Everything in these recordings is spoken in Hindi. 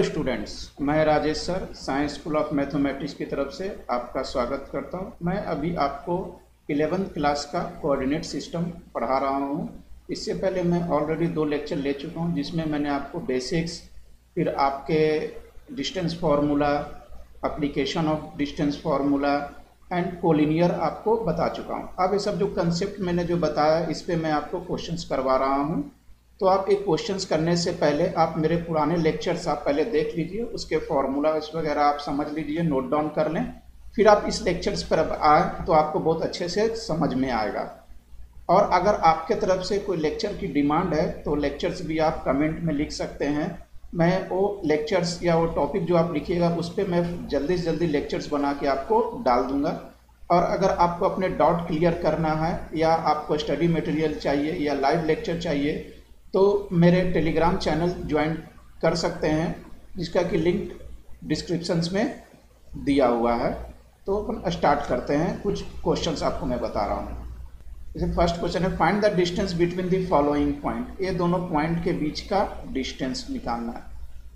हेलो स्टूडेंट्स, मैं Rajesh sir science school of mathematics की तरफ से आपका स्वागत करता हूं। मैं अभी आपको 11th क्लास का कोऑर्डिनेट सिस्टम पढ़ा रहा हूं। इससे पहले मैं ऑलरेडी 2 लेक्चर ले चुका हूं, जिसमें मैंने आपको बेसिक्स, फिर आपके distance formula, application of distance formula and collinear आपको बता चुका हूं। अब ये सब जो कंसेप्ट मैंने जो बताया, इस पर मैं आपको क्वेश्चंस करवा रहा हूं। तो आप एक क्वेश्चंस करने से पहले आप मेरे पुराने लेक्चर्स आप पहले देख लीजिए, उसके फॉर्मूलाज वगैरह आप समझ लीजिए, नोट डाउन कर लें। फिर आप इस लेक्चर्स पर आए तो आपको बहुत अच्छे से समझ में आएगा। और अगर आपके तरफ से कोई लेक्चर की डिमांड है तो लेक्चर्स भी आप कमेंट में लिख सकते हैं। मैं वो लेक्चर्स या वो टॉपिक जो आप लिखिएगा उस पर मैं जल्दी से जल्दी लेक्चर्स बना के आपको डाल दूंगा। और अगर आपको अपने डाउट क्लियर करना है या आपको स्टडी मटेरियल चाहिए या लाइव लेक्चर चाहिए तो मेरे टेलीग्राम चैनल ज्वाइन कर सकते हैं, जिसका कि लिंक डिस्क्रिप्शंस में दिया हुआ है। तो अपन स्टार्ट करते हैं। कुछ क्वेश्चंस आपको मैं बता रहा हूँ। जैसे फर्स्ट क्वेश्चन है, find the distance between the following point. ये दोनों पॉइंट के बीच का डिस्टेंस निकालना है।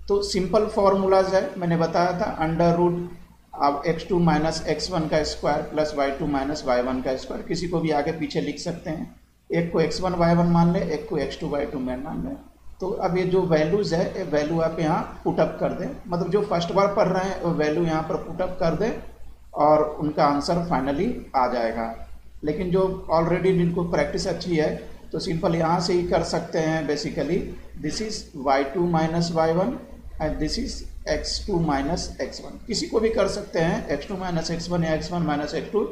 तो सिंपल फॉर्मूलाज है, मैंने बताया था, अंडर रूट अब x2 माइनस x1 का square plus y2 minus y1 का स्क्वायर। किसी को भी आगे पीछे लिख सकते हैं। एक को x1 y1 मान ले, एक को x2 y2 में मान ले। तो अब ये जो वैल्यूज है, ये वैल्यू आप यहाँ पुटअप कर दें, मतलब जो फर्स्ट बार पढ़ रहे हैं वो वैल्यू यहाँ पर पुटअप कर दें और उनका आंसर फाइनली आ जाएगा। लेकिन जो ऑलरेडी जिनको प्रैक्टिस अच्छी है तो सिंपल यहाँ से ही कर सकते हैं। Basically this is y2 minus y1 and this is x2 minus x1। किसी को भी कर सकते हैं, x2 माइनस x1 या x1 माइनस x2,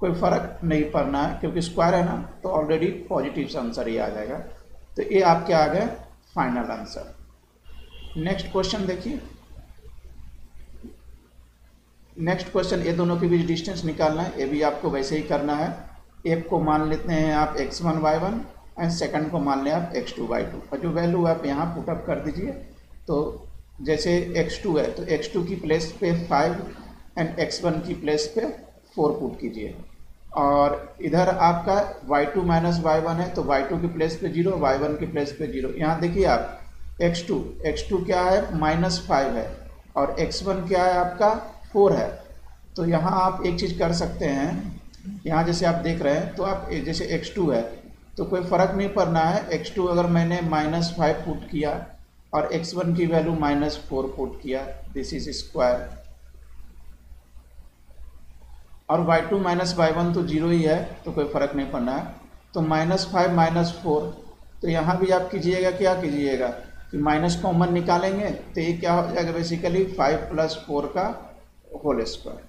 कोई फर्क नहीं पड़ना है, क्योंकि स्क्वायर है ना, तो ऑलरेडी पॉजिटिव आंसर ही आ जाएगा। तो ये आपके आ गए फाइनल आंसर। नेक्स्ट क्वेश्चन देखिए। नेक्स्ट क्वेश्चन, ये दोनों के बीच डिस्टेंस निकालना है। ये भी आपको वैसे ही करना है। एक को मान लेते हैं आप x1 y1 एंड सेकंड को मान लें आप x2 y2, और जो वैल्यू आप यहाँ पुटअप कर दीजिए। तो जैसे x2 है तो x2 की प्लेस पे 5 एंड x1 की प्लेस पे 4 पुट कीजिए। और इधर आपका y2 माइनस y1 है तो y2 की प्लेस पे 0, y1 की प्लेस पे 0। यहाँ देखिए आप x2 क्या है, माइनस 5 है, और x1 क्या है आपका 4 है। तो यहाँ आप एक चीज़ कर सकते हैं, यहाँ जैसे आप देख रहे हैं तो आप जैसे x2 है तो कोई फ़र्क नहीं पड़ना है। x2 अगर मैंने माइनस 5 पुट किया और x1 की वैल्यू माइनस 4 पुट किया, दिस इज स्क्वायर। और y2 माइनस y1 तो 0 ही है तो कोई फ़र्क नहीं पड़ना है। तो माइनस 5 माइनस 4, तो यहाँ भी आप कीजिएगा, क्या कीजिएगा कि माइनस कॉमन निकालेंगे तो ये क्या हो जाएगा, बेसिकली 5 प्लस 4 का होल स्क्वायर।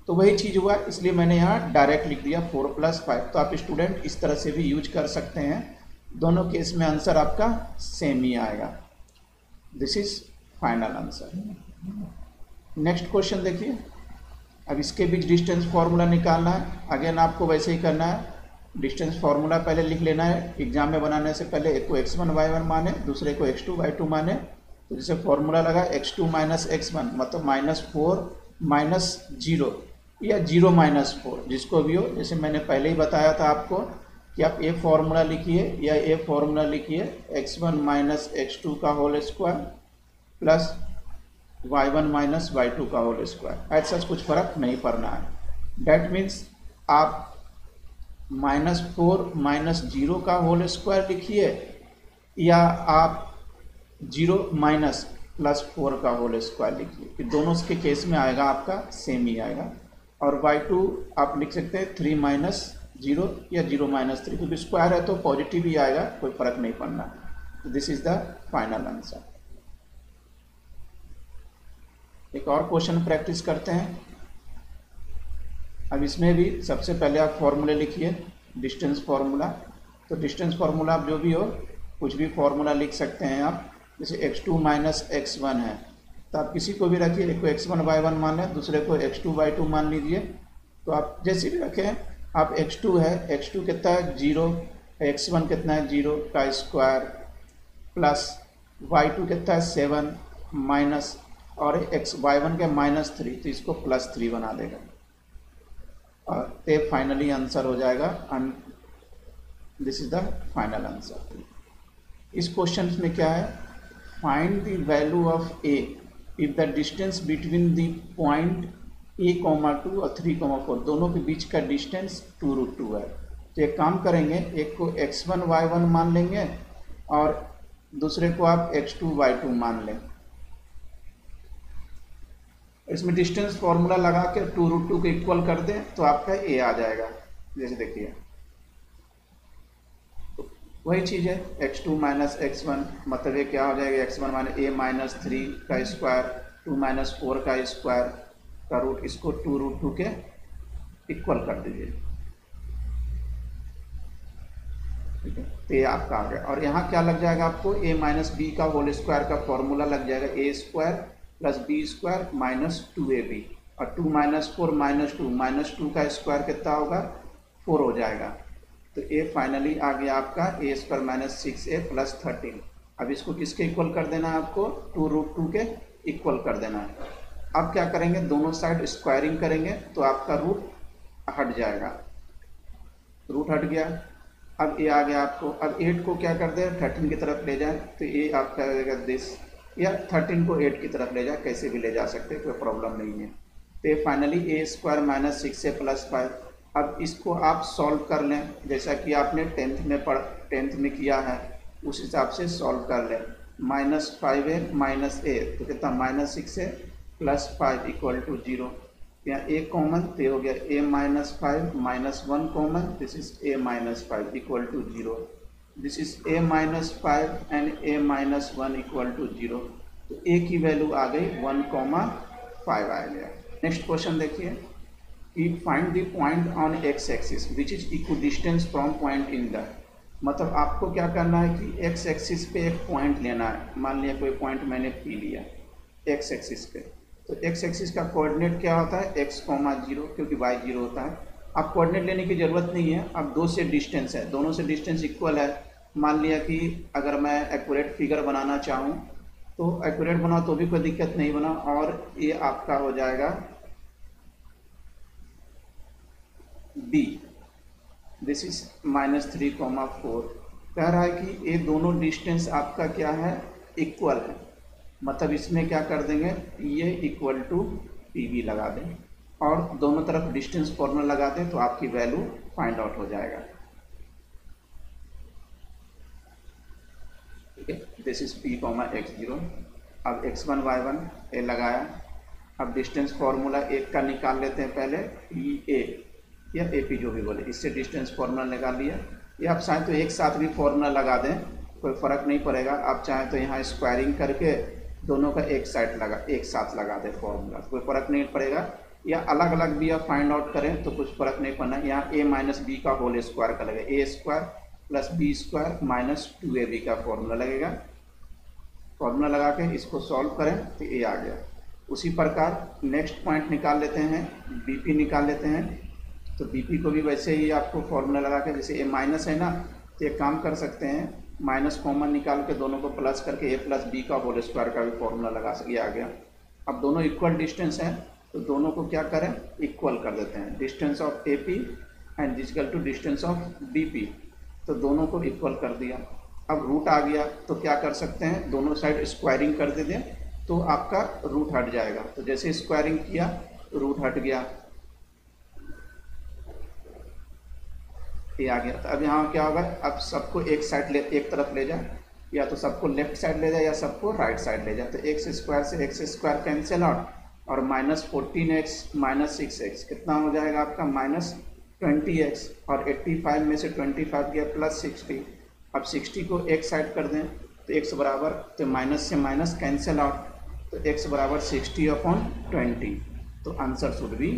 तो वही चीज़ हुआ, इसलिए मैंने यहाँ डायरेक्ट लिख दिया 4 प्लस 5। तो आप स्टूडेंट इस तरह से भी यूज कर सकते हैं। दोनों केस में आंसर आपका सेम ही आएगा। This is final answer. Next question देखिए। अब इसके बीच डिस्टेंस फार्मूला निकालना है। अगेन आपको वैसे ही करना है, डिस्टेंस फार्मूला पहले लिख लेना है। एग्जाम में बनाने से पहले एक को x1 y1 माने, दूसरे को x2 y2 माने। तो जैसे फार्मूला लगा x2 माइनस x1, मतलब माइनस 4 माइनस 0 या 0 माइनस 4, जिसको भी हो। जैसे मैंने पहले ही बताया था आपको कि आप ये फार्मूला लिखिए या ये फार्मूला लिखिए, x1 माइनस x2 का whole square plus y1 minus y2 का होल स्क्वायर। ऐसा कुछ फर्क नहीं पड़ना है। डैट मीन्स आप माइनस 4 माइनस 0 का होल स्क्वायर लिखिए या आप 0 माइनस प्लस 4 का होल स्क्वायर लिखिए, कि दोनों के केस में आएगा आपका सेम ही आएगा। और y2 आप लिख सकते हैं 3 माइनस 0 या 0 माइनस 3, क्योंकि स्क्वायर है तो पॉजिटिव ही आएगा, कोई फर्क नहीं पड़ना। This is the final answer. एक और क्वेश्चन प्रैक्टिस करते हैं। अब इसमें भी सबसे पहले आप फॉर्मूले लिखिए, डिस्टेंस फार्मूला। तो डिस्टेंस फार्मूला आप जो भी हो, कुछ भी फार्मूला लिख सकते हैं आप। जैसे x2 माइनस x1 है तो आप किसी को भी रखिए, एक को x1 y1 मान लें, दूसरे को x2 y2 मान लीजिए। तो आप जैसे भी रखें, आप x2 है, x2 कितना है 0, x1 कितना है 0 का स्क्वायर प्लस y2 कितना है 7 माइनस, और y1 के माइनस 3, तो इसको प्लस 3 बना देगा और ये फाइनली आंसर हो जाएगा। And this is the final answer. इस क्वेश्चन में क्या है, find the value of A if the distance between the point a,2 और 3,4 दोनों के बीच का डिस्टेंस 2√2 है। तो एक काम करेंगे, एक को x1 y1 मान लेंगे और दूसरे को आप x2 y2 मान लें। इसमें डिस्टेंस फॉर्मूला लगा के 2√2 को इक्वल कर दें तो आपका a आ जाएगा। जैसे देखिए वही चीज़ है, x2 माइनस x1 मतलब ये क्या हो जाएगा, x1 माइनस a माइनस 3 का स्क्वायर 2 माइनस 4 का स्क्वायर का रूट, इसको 2√2 के इक्वल कर दीजिए। ठीक है, तो ये आपका आ गया। और यहाँ क्या लग जाएगा आपको, a माइनस बी का होल स्क्वायर का फॉर्मूला लग जाएगा, a square plus B square minus 2ab और 2 माइनस 4 माइनस 2 का स्क्वायर कितना होगा 4 हो जाएगा। तो a फाइनली आ गया आपका a square minus 6a plus 13। अब इसको किसके इक्वल कर देना है आपको, 2√2 के इक्वल कर देना है। अब क्या करेंगे, दोनों साइड स्क्वायरिंग करेंगे तो आपका रूट हट जाएगा, रूट हट गया। अब ये आ गया आपको, अब 8 को क्या कर दे 13 की तरफ ले जाए तो ये आपका आ जाएगा दिस, या 13 को 8 की तरफ ले जाए, कैसे भी ले जा सकते हैं, कोई प्रॉब्लम नहीं है। तो ये finally a square minus 6a plus 5। अब इसको आप सॉल्व कर लें जैसा कि आपने 10th में किया है, उस हिसाब से सॉल्व कर लें। माइनस 5a माइनस a तो कितना minus 6a plus 5 equal to 0। यहाँ a कॉमन तो हो गया a minus 5 minus 1 common, this is a minus 5 equal to 0। This is a minus 5 and a minus 1 equal to 0। तो a की वैल्यू आ गई 1,5 आ गया। नेक्स्ट क्वेश्चन देखिए, कि find the point on x axis which is equidistance from point in the, मतलब आपको क्या करना है कि x एक्सिस पे एक पॉइंट लेना है। मान लिया कोई पॉइंट मैंने P लिया x एक्सिस पे, तो x एक्सिस का कोऑर्डिनेट क्या होता है x, 0 क्योंकि y 0 होता है। अब कोऑर्डिनेट लेने की ज़रूरत नहीं है, अब दो से डिस्टेंस है, दोनों से डिस्टेंस इक्वल है। मान लिया कि अगर मैं एक्यूरेट फिगर बनाना चाहूँ तो एक्यूरेट बनाओ तो भी कोई दिक्कत नहीं बना, और ये आपका हो जाएगा B, दिस इज -3,4। कह रहा है कि ये दोनों डिस्टेंस आपका क्या है इक्वल है, मतलब इसमें क्या कर देंगे ये इक्वल टू PB लगा दें और दोनों तरफ डिस्टेंस फॉर्मूला लगा दें तो आपकी वैल्यू फाइंड आउट हो जाएगा। ठीक है, दिस इज P, x0। अब x1 y1 ए लगाया। अब डिस्टेंस फॉर्मूला एक का निकाल लेते हैं पहले, PA या AP जो भी बोले, इससे डिस्टेंस फॉर्मूला निकाल लिया। या आप चाहें तो एक साथ भी फॉर्मूला लगा दें, कोई फ़र्क नहीं पड़ेगा। आप चाहें तो यहाँ स्क्वायरिंग करके दोनों का एक साथ लगा दें फॉर्मूला, कोई फ़र्क नहीं पड़ेगा। या अलग अलग भी आप फाइंड आउट करें तो कुछ फ़र्क नहीं पड़ना। यहाँ a माइनस बी का होल स्क्वायर का लगेगा, a square plus B square minus 2ab का फॉर्मूला लगेगा। फॉर्मूला लगा के इसको सॉल्व करें तो ये आ गया। उसी प्रकार नेक्स्ट पॉइंट निकाल लेते हैं, BP निकाल लेते हैं। तो BP को भी वैसे ही आपको फॉर्मूला लगा के, जैसे a माइनस है ना, तो एक काम कर सकते हैं, माइनस कॉमन निकाल के दोनों को प्लस करके a प्लस बी का होल स्क्वायर का भी फॉर्मूला लगा सके, आ गया। अब दोनों इक्वल डिस्टेंस हैं तो दोनों को क्या करें इक्वल कर देते हैं, distance of AP and equal to distance of BP, तो दोनों को इक्वल कर दिया। अब रूट आ गया तो क्या कर सकते हैं, दोनों साइड स्क्वायरिंग कर दे दें तो आपका रूट हट जाएगा। तो जैसे स्क्वायरिंग किया रूट हट गया, ये आ गया। तो अब यहाँ क्या होगा, अब सबको एक तरफ ले जाए, या तो सबको लेफ्ट साइड ले जाए या सबको राइट साइड ले जाए। तो एक्स स्क्वायर से एक्स स्क्वायर कैंसिल आउट, और -14x माइनस 6x कितना हो जाएगा आपका -20x, और 85 में से 25 गया प्लस 60। अब 60 को एक साइड कर दें तो x बराबर, तो माइनस से माइनस कैंसिल आउट, तो x बराबर 60/20। तो आंसर शुड बी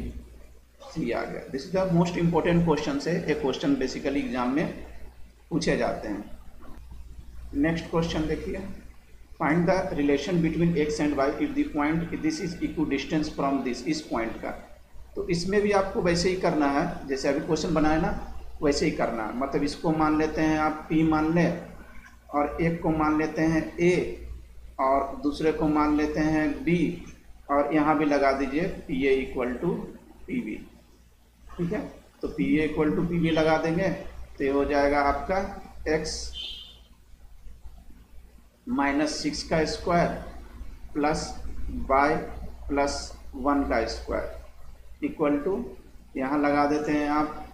C आ गया। This is the most important question है, ये क्वेश्चन बेसिकली एग्जाम में पूछे जाते हैं। नेक्स्ट क्वेश्चन देखिए, find the relation between x and y if the point this is equidistance from this, इस पॉइंट का। तो इसमें भी आपको वैसे ही करना है जैसे अभी क्वेश्चन बनाया ना, वैसे ही करना है। मतलब इसको मान लेते हैं आप P मान लें, और एक को मान लेते हैं A, और दूसरे को मान लेते हैं B, और यहाँ भी लगा दीजिए PA इक्वल टू PB। ठीक है, तो PA इक्वल टू PB लगा देंगे तो ये हो जाएगा आपका x -6 का स्क्वायर प्लस वाई प्लस 1 का स्क्वायर इक्वल टू, यहाँ लगा देते हैं आप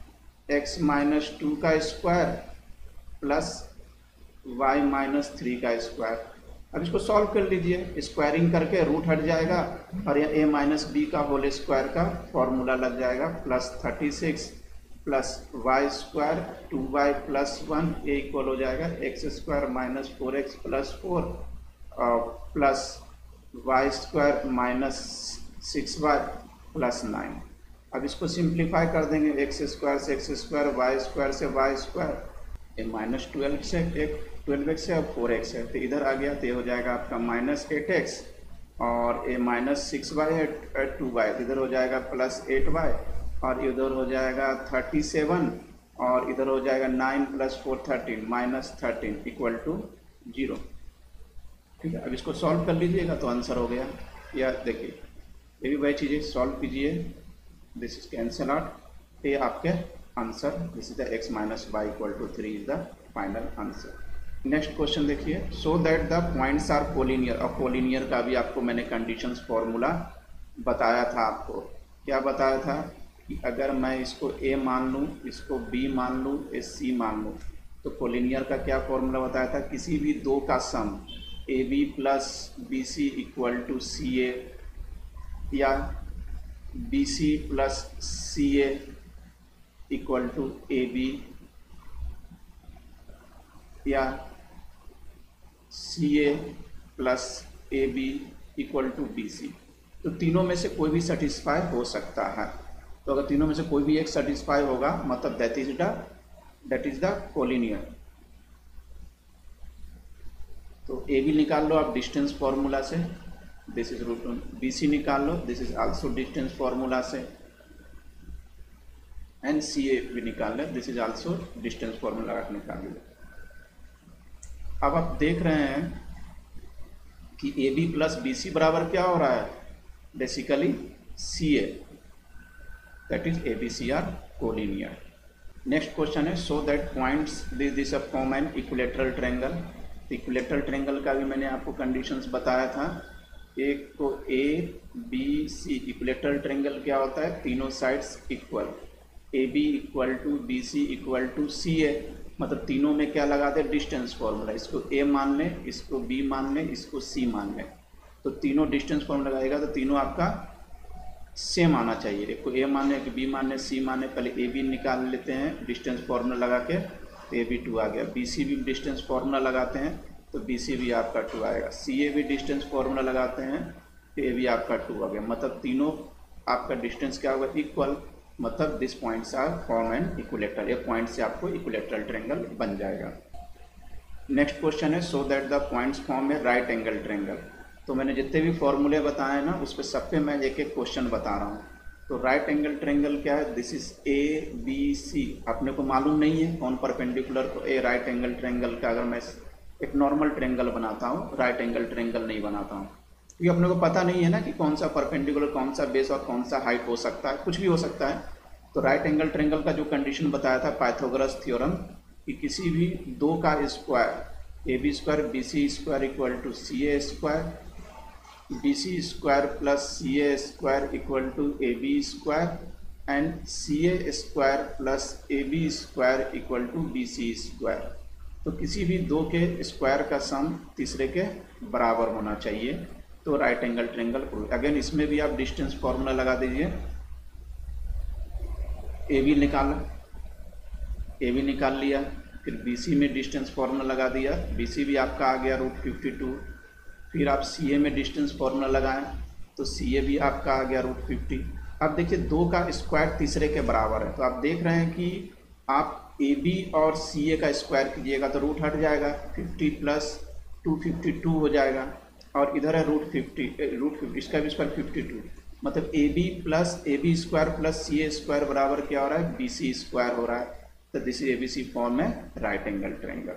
x माइनस 2 का स्क्वायर प्लस y माइनस 3 का स्क्वायर। अब इसको सॉल्व कर लीजिए, स्क्वायरिंग करके रूट हट जाएगा और यह a माइनस बी का होल स्क्वायर का फॉर्मूला लग जाएगा, plus 36 plus Y square 2y plus 1 ये इक्वल हो जाएगा X square minus 4x plus 4 plus Y square minus 6y plus 9। अब इसको सिंप्लीफाई कर देंगे, एक्स स्क्वायर से एक्स स्क्वायर, वाई स्क्वायर से वाई स्क्वायर, ये माइनस 12 से एक 12x है और 4x है, तो इधर आ गया तो ये हो जाएगा आपका माइनस 8x और ये माइनस 6y है 2y, इधर हो जाएगा प्लस 8y और इधर हो जाएगा 37 और इधर हो जाएगा 9 प्लस 4 13 माइनस 13 इक्वल टू 0। ठीक है, अब इसको सॉल्व कर लीजिएगा तो आंसर हो गया। या देखिए ये भी वही चीज़ें सॉल्व कीजिए, दिस इज कैंसल आउट, ये आपके answer, this is the x minus y equal to 3 is the final answer. Next question देखिए, so that the points are collinear, और कोलिनियर का भी आपको मैंने कंडीशंस फॉर्मूला बताया था। आपको क्या बताया था कि अगर मैं इसको a मान लूँ, इसको b मान लूँ, ये c मान लूँ, तो कोलिनियर का क्या फॉर्मूला बताया था, किसी भी दो का sum ab plus b c equal to C a या b c plus C a equal to A b या c a plus A B equal to B c, तो तीनों में से कोई भी सेटिस्फाई हो सकता है। तो अगर तीनों में से कोई भी एक सेटिस्फाई होगा मतलब दैट इज द कोलिनियर। तो ए बी निकाल लो आप डिस्टेंस फॉर्मूला से, this is root, b c निकाल लो, this is also distance formula से, एंड सी ए भी निकाल लें, this is also distance formula लगा के निकाल लो। अब आप देख रहे हैं कि A B plus b c बराबर क्या हो रहा है, basically c a, that is A B c are collinear. Next question है, so that points this form an equilateral triangle. Equilateral triangle का भी मैंने आपको कंडीशंस बताया था। एक तो a B c, equilateral triangle क्या होता है, तीनों sides equal, a B equal to B c equal to C a, मतलब तीनों में क्या लगा दे, डिस्टेंस फॉर्मूला, इसको ए मान लें, इसको बी मान लें, इसको सी मान लें, तो तीनों डिस्टेंस फॉर्मूला लगाएगा तो तीनों आपका सेम आना चाहिए। एक को ए मान लें, बी मान लें, सी मान लें, पहले ए बी निकाल लेते हैं डिस्टेंस फॉर्मूला लगा के, तो ए बी 2 आ गया, बी सी भी डिस्टेंस फॉर्मूला लगाते हैं तो बी सी भी आपका 2 आएगा, सी ए भी डिस्टेंस फॉर्मूला लगाते हैं तो ए भी आपका 2 आ गया, मतलब तीनों आपका डिस्टेंस क्या होगा, इक्वल, मतलब this points are form an equilateral, ये पॉइंट से आपको इक्विलेटरल ट्रायंगल बन जाएगा। नेक्स्ट क्वेश्चन है, so that the points form a right angle triangle. तो मैंने जितने भी फॉर्मूले बताए ना उस पर सब पे मैं एक एक क्वेश्चन बता रहा हूँ। तो राइट एंगल ट्रायंगल क्या है, this is A B C, अपने को मालूम नहीं है कौन परपेंडिकुलर को, ए राइट एंगल ट्रायंगल का अगर मैं एक नॉर्मल ट्रायंगल बनाता हूँ, राइट एंगल ट्रायंगल नहीं बनाता हूँ, क्योंकि अपने को पता नहीं है ना कि कौन सा परपेंडिकुलर, कौन सा बेस और कौन सा हाइट हो सकता है, कुछ भी हो सकता है। तो राइट एंगल ट्रायंगल का जो कंडीशन बताया था पाइथागोरस थ्योरम, कि किसी भी दो का square, A B square B C square equal to C A square, B C square plus C A square equal to A B square and C A square plus A B square equal to B C square. तो किसी भी दो के स्क्वायर का सम तीसरे के बराबर होना चाहिए, तो राइट एंगल ट्रायंगल। अगेन इसमें भी आप डिस्टेंस फॉर्मूला लगा दीजिए, ए बी निकाला, ए बी निकाल लिया, फिर बी सी में डिस्टेंस फॉर्मूला लगा दिया, बी सी भी आपका आ गया √52, फिर आप सी ए में डिस्टेंस फॉर्मूला लगाएं तो सी ए भी आपका आ गया √50। अब देखिए दो का स्क्वायर तीसरे के बराबर है, तो आप देख रहे हैं कि आप ए बी और सी ए का स्क्वायर कीजिएगा तो रूट हट जाएगा, 50 प्लस 252 हो जाएगा, और इधर है √50 इसका भी स्क्वायर 52, मतलब A B plus A B square plus C A square बराबर क्या हो रहा है, बी सी स्क्वायर हो रहा है। तो this is A B c form है right angle triangle.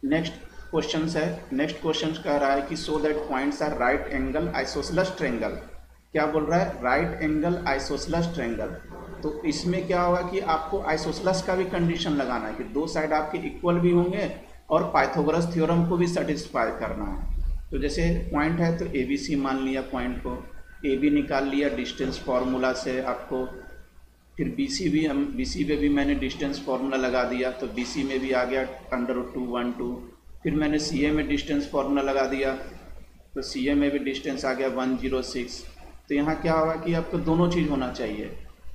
Next question है, नेक्स्ट क्वेश्चन कह रहा है कि so that points are right angle isosceles triangle. क्या बोल रहा है, राइट एंगल आइसोसेलेस ट्रायंगल। तो इसमें क्या होगा कि आपको आइसोसेलेस का भी कंडीशन लगाना है कि दो साइड आपके इक्वल भी होंगे और पाइथागोरस थ्योरम को भी सेटिस्फाई करना है। तो जैसे पॉइंट है तो ए बी सी मान लिया पॉइंट को, ए बी निकाल लिया डिस्टेंस फार्मूला से आपको, फिर बी सी भी हम बी सी पे भी मैंने डिस्टेंस फार्मूला लगा दिया, तो बी सी में भी आ गया √212। फिर मैंने सी ए में डिस्टेंस फार्मूला लगा दिया, तो सी ए में भी डिस्टेंस आ गया 106। तो यहाँ क्या होगा कि आपको दोनों चीज़ होना चाहिए।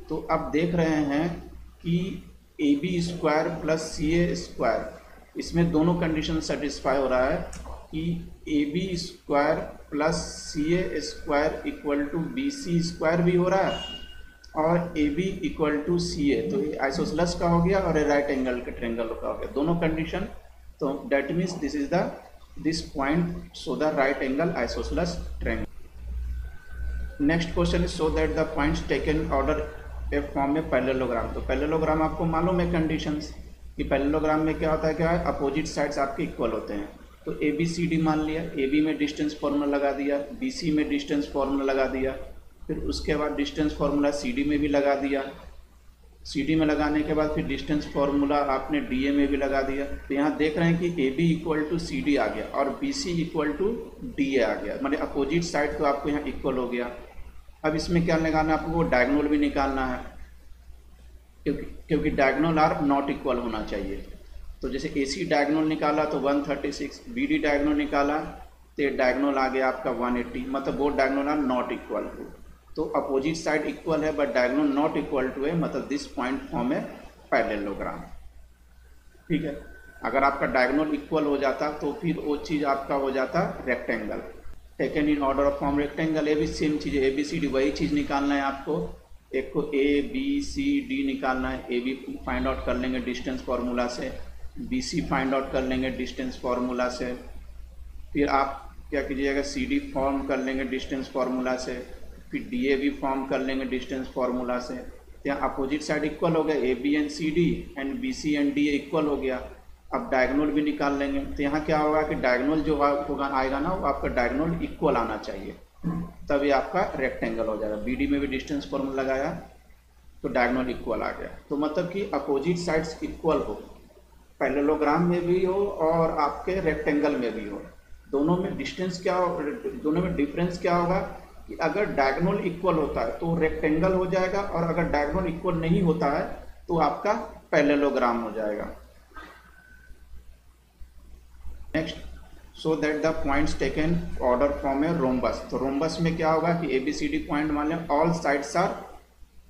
तो आप देख रहे हैं कि ए B square plus C A square, इसमें दोनों कंडीशन सेटिस्फाई हो रहा है कि ए B square plus C A square equal to B C square भी हो रहा है और A B equal to C A, तो ये आइसोसेलेस का हो गया और ये राइट एंगल के ट्रायंगल का हो गया, दोनों कंडीशन। तो that means this is the this point show the right angle isosceles triangle. Next question is show that the points taken order A form में पैरेललोग्राम। तो पैरेललोग्राम आपको मालूम है कंडीशंस कि पैरेललोग्राम में क्या होता है, क्या है, अपोजिट साइड्स आपके इक्वल होते हैं। तो ए बी सी डी मान लिया, ए बी में डिस्टेंस फार्मूला लगा दिया, बी सी में डिस्टेंस फार्मूला लगा दिया, फिर उसके बाद डिस्टेंस फार्मूला सी डी में भी लगा दिया, सी डी में लगाने के बाद फिर डिस्टेंस फार्मूला आपने डी ए में भी लगा दिया। तो यहाँ देख रहे हैं कि A B equal to c d आ गया और b c equal to d a आ गया, मतलब अपोजिट साइड तो आपको यहाँ इक्वल हो गया। अब इसमें क्या लगाना है, आपको डायगोनल भी निकालना है, क्योंकि डायगोनल आर नॉट इक्वल होना चाहिए। तो जैसे ए सी डायगोनल निकाला तो 136, बी डी डायगोनल निकाला तो डायगोनल आ गया आपका 180, मतलब वो diagonal are not equal to. तो अपोजिट साइड इक्वल है but diagonal not equal to है, मतलब दिस पॉइंट फॉर्म है पैरेललोग्राम। ठीक है, अगर आपका डायगोनल इक्वल हो जाता तो फिर वो चीज़ आपका हो जाता rectangle, taken in order of form rectangle. ये भी सेम चीज़ है, ए बी सी डी वही चीज़ निकालना है आपको, एक को ए बी सी डी निकालना है, ए बी फाइंड आउट कर लेंगे डिस्टेंस फार्मूला से, बी सी फाइंड आउट कर लेंगे डिस्टेंस फार्मूला से, फिर आप क्या कीजिएगा सी डी फॉर्म कर लेंगे डिस्टेंस फार्मूला से, फिर डी ए भी फॉर्म कर लेंगे डिस्टेंस फार्मूला से। यहाँ अपोजिट साइड इक्वल हो गया, A B and C D and B C and D A equal हो गया। अब डायगोनल भी निकाल लेंगे, तो यहाँ क्या होगा कि डायगोनल जो होगा आएगा ना, वो आपका डायगोनल इक्वल आना चाहिए, तब ये आपका रेक्टेंगल हो जाएगा। बी डी में भी डिस्टेंस फार्मूला लगाया तो डायगोनल इक्वल आ गया। तो मतलब कि अपोजिट साइड्स इक्वल हो, पैरेललोग्राम में भी हो और आपके रेक्टेंगल में भी हो, दोनों में डिस्टेंस क्या हो, दोनों में डिफरेंस क्या होगा कि अगर डायगोनल इक्वल होता है तो रेक्टेंगल हो जाएगा और अगर डायगोनल इक्वल नहीं होता है तो आपका पैरेललोग्राम हो जाएगा। Next, so that the points taken order form a rhombus. तो रोम्बस में क्या होगा कि A B C D point मान लें ऑल साइड्स आर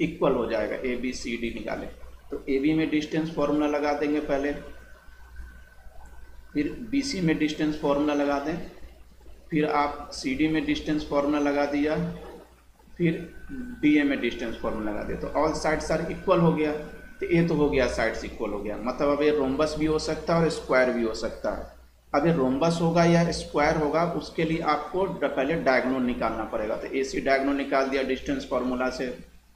इक्वल हो जाएगा, ए बी सी डी निकाले तो ए बी में डिस्टेंस फार्मूला लगा देंगे पहले, फिर बी सी में डिस्टेंस फार्मूला लगा दें, फिर आप सी डी में डिस्टेंस फार्मूला लगा दिया, फिर डी ए में डिस्टेंस फार्मूला लगा दिया, तो ऑल साइड्स आर इक्वल हो गया। तो ये तो हो गया साइड्स इक्वल हो गया, मतलब अब ये रोम्बस भी हो सकता है और स्क्वायर भी हो सकता है। अब ये रोम्बस होगा या स्क्वायर होगा उसके लिए आपको पहले डायगोनल निकालना पड़ेगा। तो ए सी डायगोनल निकाल दिया डिस्टेंस फार्मूला से,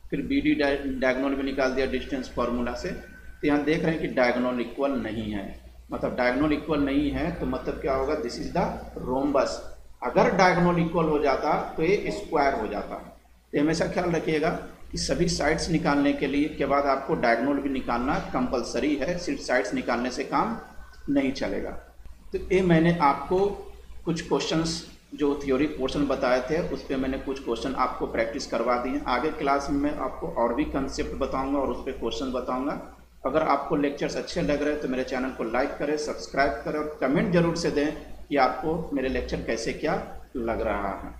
फिर बी डी डायगोनल भी निकाल दिया डिस्टेंस फार्मूला से। तो यहाँ देख रहे हैं कि डायगोनल इक्वल नहीं है, मतलब डायगोनल इक्वल नहीं है तो मतलब क्या होगा, दिस इज द रोम्बस। अगर डायगोनल इक्वल हो जाता तो ये स्क्वायर हो जाता। तो हमेशा ख्याल रखिएगा कि सभी साइड्स निकालने के लिए के बाद आपको डायगोनल भी निकालना कंपलसरी है, सिर्फ साइड्स निकालने से काम नहीं चलेगा। तो ये मैंने आपको कुछ क्वेश्चंस जो थ्योरी पोर्शन बताए थे उस पर मैंने कुछ क्वेश्चन आपको प्रैक्टिस करवा दिए। आगे क्लास में मैं आपको और भी कंसेप्ट बताऊंगा और उस पर क्वेश्चन बताऊंगा। अगर आपको लेक्चर्स अच्छे लग रहे हैं तो मेरे चैनल को लाइक करें, सब्सक्राइब करें और कमेंट जरूर से दें कि आपको मेरे लेक्चर कैसे क्या लग रहा है।